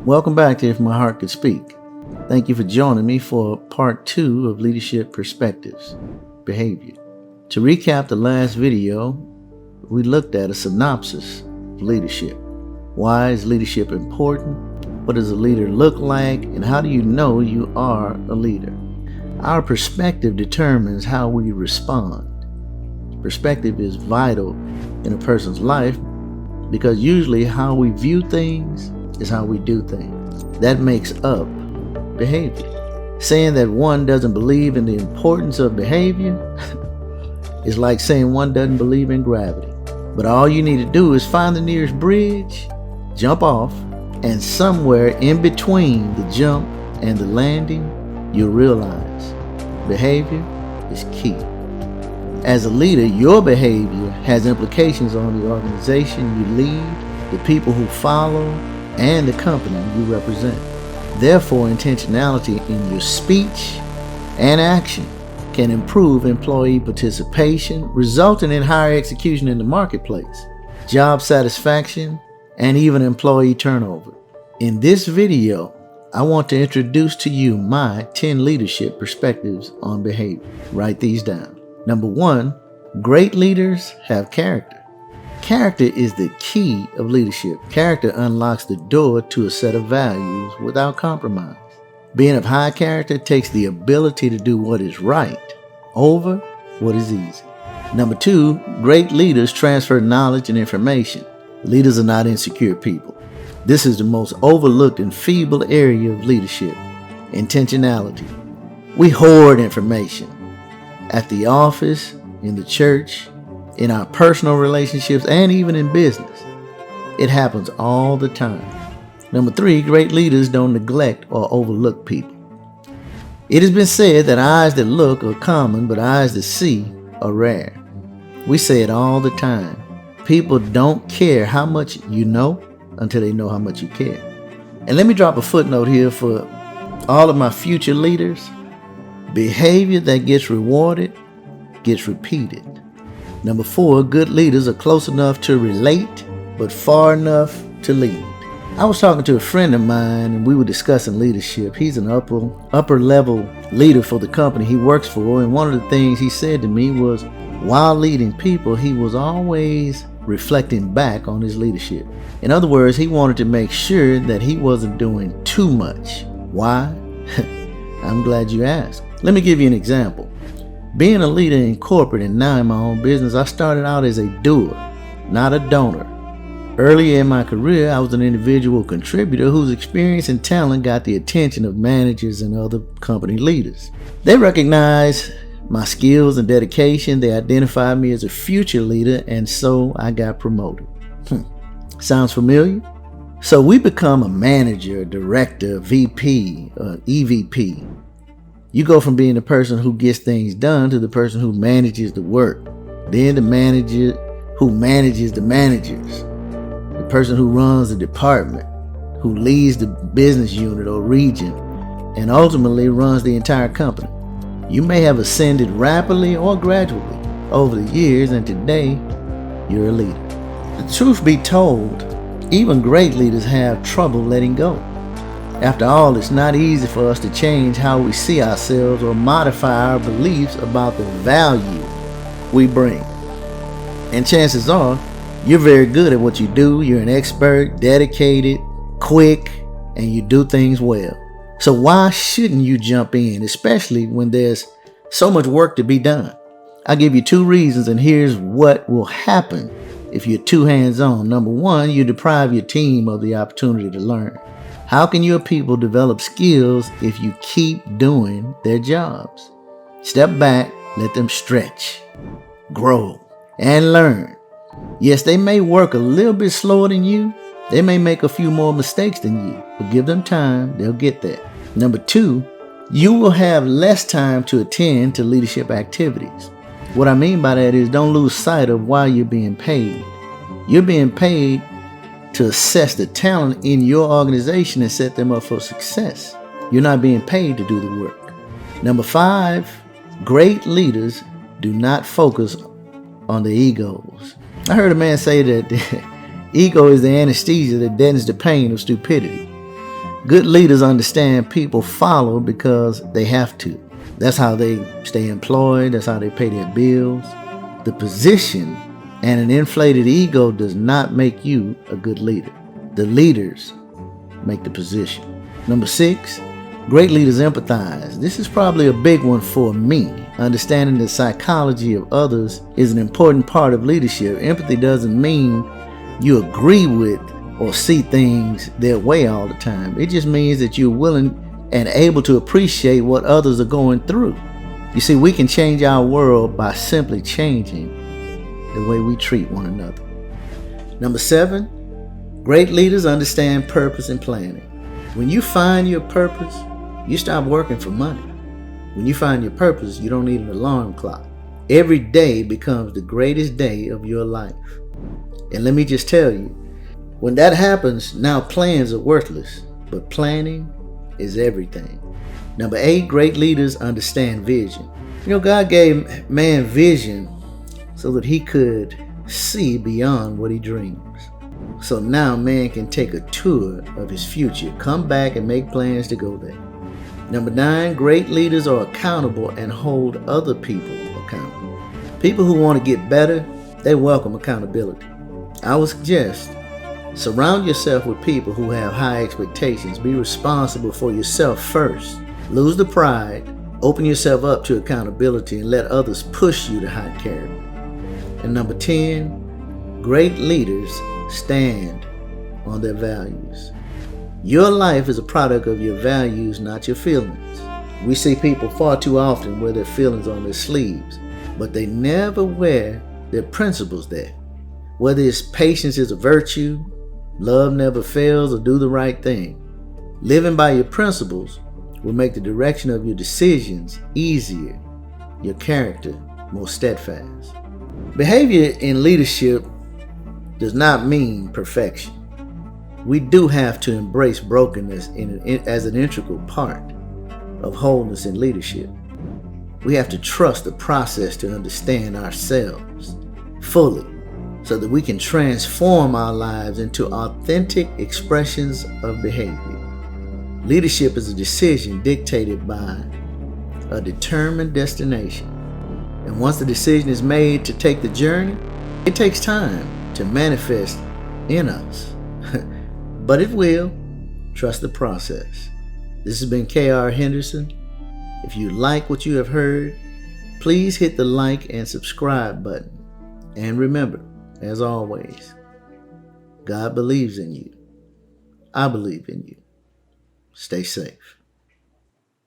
Welcome back to If My Heart Could Speak. Thank you for joining me for part 2 of Leadership Perspectives, Behavior. To recap the last video, we looked at a synopsis of leadership. Why is leadership important? What does a leader look like? And how do you know you are a leader? Our perspective determines how we respond. Perspective is vital in a person's life because usually how we view things is how we do things. That makes up behavior. Saying that one doesn't believe in the importance of behavior is like saying one doesn't believe in gravity. But all you need to do is find the nearest bridge, jump off, and somewhere in between the jump and the landing, you'll realize behavior is key. As a leader, your behavior has implications on the organization you lead, the people who follow, and the company you represent. Therefore, intentionality in your speech and action can improve employee participation, resulting in higher execution in the marketplace, job satisfaction, and even employee turnover. In this video, I want to introduce to you my 10 leadership perspectives on behavior. Write these down. Number 1, great leaders have character. Character is the key of leadership. Character unlocks the door to a set of values without compromise. Being of high character takes the ability to do what is right over what is easy. Number 2, great leaders transfer knowledge and information. Leaders are not insecure people. This is the most overlooked and feeble area of leadership, intentionality. We hoard information at the office, in the church, in our personal relationships, and even in business. It happens all the time. Number 3, great leaders don't neglect or overlook people. It has been said that eyes that look are common, but eyes that see are rare. We say it all the time. People don't care how much you know until they know how much you care. And let me drop a footnote here for all of my future leaders. Behavior that gets rewarded gets repeated. Number 4, good leaders are close enough to relate, but far enough to lead. I was talking to a friend of mine and we were discussing leadership. He's an upper level leader for the company he works for. And one of the things he said to me was, while leading people, he was always reflecting back on his leadership. In other words, he wanted to make sure that he wasn't doing too much. Why? I'm glad you asked. Let me give you an example. Being a leader in corporate and now in my own business, I started out as a doer, not a donor. Earlier in my career, I was an individual contributor whose experience and talent got the attention of managers and other company leaders. They recognized my skills and dedication. They identified me as a future leader, and so I got promoted. Sounds familiar? So we become a manager, a director, a VP, EVP. You go from being the person who gets things done to the person who manages the work, then the manager who manages the managers, the person who runs the department, who leads the business unit or region, and ultimately runs the entire company. You may have ascended rapidly or gradually over the years, and today you're a leader. The truth be told, even great leaders have trouble letting go. After all, it's not easy for us to change how we see ourselves or modify our beliefs about the value we bring. And chances are, you're very good at what you do. You're an expert, dedicated, quick, and you do things well. So why shouldn't you jump in, especially when there's so much work to be done? I'll give you 2 reasons, and here's what will happen if you're too hands-on. Number 1, you deprive your team of the opportunity to learn. How can your people develop skills if you keep doing their jobs? Step back, let them stretch, grow, and learn. Yes, they may work a little bit slower than you. They may make a few more mistakes than you, but give them time, they'll get there. Number 2, you will have less time to attend to leadership activities. What I mean by that is don't lose sight of why you're being paid. You're being paid to assess the talent in your organization and set them up for success. You're not being paid to do the work. Number 5, great leaders do not focus on the egos. I heard a man say that ego is the anesthesia that deadens the pain of stupidity. Good leaders understand people follow because they have to. That's how they stay employed. That's how they pay their bills. The position and an inflated ego does not make you a good leader. The leaders make the position. Number 6, great leaders empathize. This is probably a big one for me. Understanding the psychology of others is an important part of leadership. Empathy doesn't mean you agree with or see things their way all the time. It just means that you're willing and able to appreciate what others are going through. You see, we can change our world by simply changing the way we treat one another. Number 7, great leaders understand purpose and planning. When you find your purpose, you stop working for money. When you find your purpose, you don't need an alarm clock. Every day becomes the greatest day of your life. And let me just tell you, when that happens, now plans are worthless, but planning is everything. Number 8, great leaders understand vision. God gave man vision so that he could see beyond what he dreams. So now man can take a tour of his future, come back and make plans to go there. Number 9, great leaders are accountable and hold other people accountable. People who want to get better, they welcome accountability. I would suggest surround yourself with people who have high expectations. Be responsible for yourself first. Lose the pride. Open yourself up to accountability and let others push you to high character. And number 10, great leaders stand on their values. Your life is a product of your values, not your feelings. We see people far too often wear their feelings on their sleeves, but they never wear their principles there. Whether it's patience is a virtue, love never fails, or do the right thing. Living by your principles will make the direction of your decisions easier, your character more steadfast. Behavior in leadership does not mean perfection. We do have to embrace brokenness as an integral part of wholeness in leadership. We have to trust the process to understand ourselves fully so that we can transform our lives into authentic expressions of behavior. Leadership is a decision dictated by a determined destination. And once the decision is made to take the journey, it takes time to manifest in us. But it will. Trust the process. This has been K.R. Henderson. If you like what you have heard, please hit the like and subscribe button. And remember, as always, God believes in you. I believe in you. Stay safe.